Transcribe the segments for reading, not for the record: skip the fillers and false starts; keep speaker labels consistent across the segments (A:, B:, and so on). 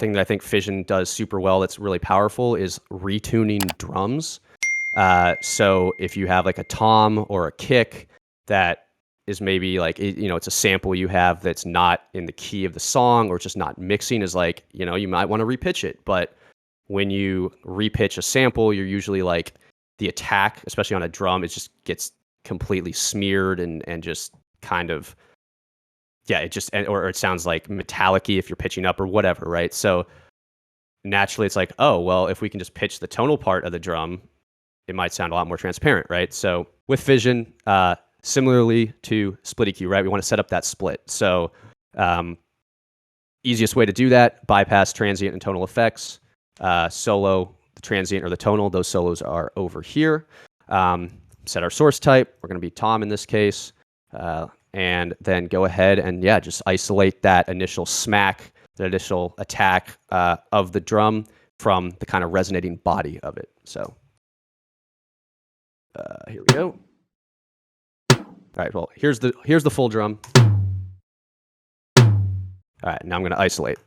A: thing that I think Physion does super well that's really powerful is retuning drums. So if you have like a tom or a kick that is maybe like, it's a sample you have that's not in the key of the song or just not mixing, is like, you might want to repitch it. But when you repitch a sample, you're usually like the attack, especially on a drum, it just gets completely smeared and just kind of, or it sounds like metallic-y if you're pitching up or whatever, right? So naturally it's like, oh, well, if we can just pitch the tonal part of the drum, it might sound a lot more transparent, right? So with Physion, similarly to SplitEQ, right? We want to set up that split. So easiest way to do that, bypass transient and tonal effects, solo the transient or the tonal. Those solos are over here. Set our source type. We're going to be tom in this case. And then go ahead and, just isolate that initial smack, that initial attack of the drum from the kind of resonating body of it. So here we go. All right, well, here's the full drum. All right, now I'm going to isolate.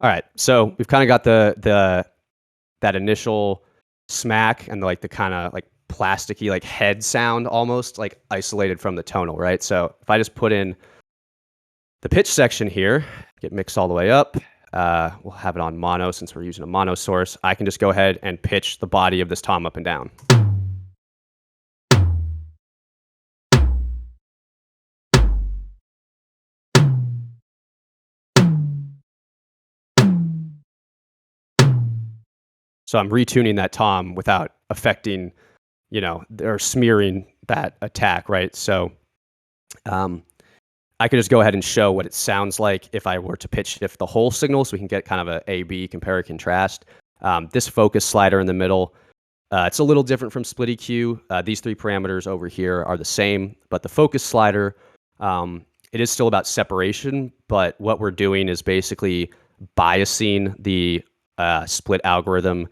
A: All right, so we've kind of got that initial smack and the kind of like plasticky like head sound almost like isolated from the tonal, right? So if I just put in the pitch section here, get mixed all the way up, we'll have it on mono since we're using a mono source. I can just go ahead and pitch the body of this tom up and down. So I'm retuning that tom without affecting, or smearing that attack, right? So I could just go ahead and show what it sounds like if I were to pitch shift the whole signal so we can get kind of a A-B compare contrast. This focus slider in the middle, it's a little different from SplitEQ. These three parameters over here are the same, but the focus slider, it is still about separation, but what we're doing is basically biasing the split algorithm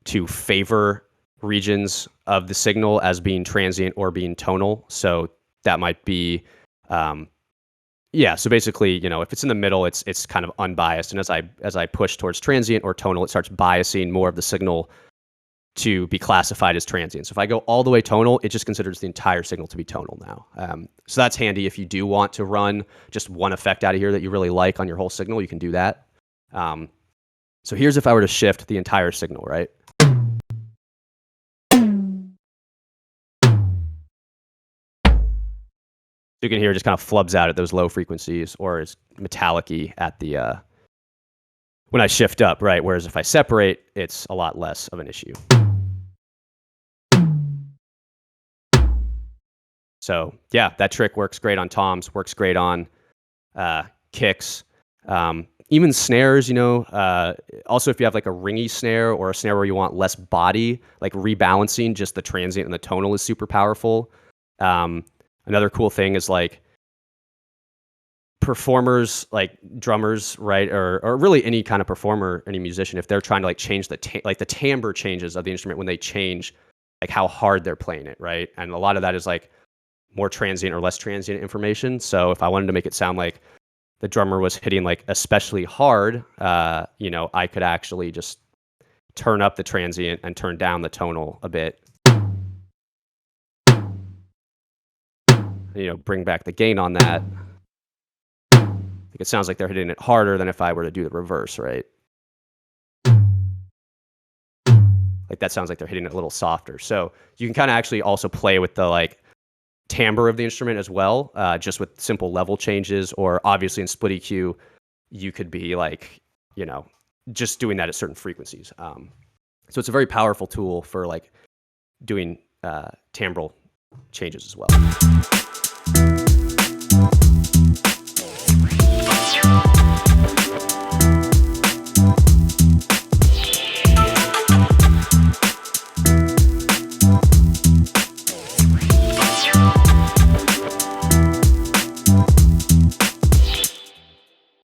A: to favor regions of the signal as being transient or being tonal. So that might be, so basically, if it's in the middle, it's kind of unbiased. And as I push towards transient or tonal, it starts biasing more of the signal to be classified as transient. So if I go all the way tonal, it just considers the entire signal to be tonal now. So that's handy if you do want to run just one effect out of here that you really like on your whole signal, you can do that. So here's if I were to shift the entire signal, right? You can hear it just kind of flubs out at those low frequencies, or is metallic-y at the when I shift up, right? Whereas if I separate, it's a lot less of an issue. So yeah, that trick works great on toms, works great on kicks, even snares. Also if you have like a ringy snare or a snare where you want less body, like rebalancing just the transient and the tonal is super powerful. Another cool thing is like performers, like drummers, right, or really any kind of performer, any musician, if they're trying to like change the timbre changes of the instrument when they change like how hard they're playing it, right? And a lot of that is like more transient or less transient information. So if I wanted to make it sound like the drummer was hitting like especially hard, I could actually just turn up the transient and turn down the tonal a bit. Bring back the gain on that. It sounds like they're hitting it harder than if I were to do the reverse, right? Like that sounds like they're hitting it a little softer. So you can kind of actually also play with the like timbre of the instrument as well, just with simple level changes, or obviously in SplitEQ, you could be like, just doing that at certain frequencies. So it's a very powerful tool for like doing timbral changes as well.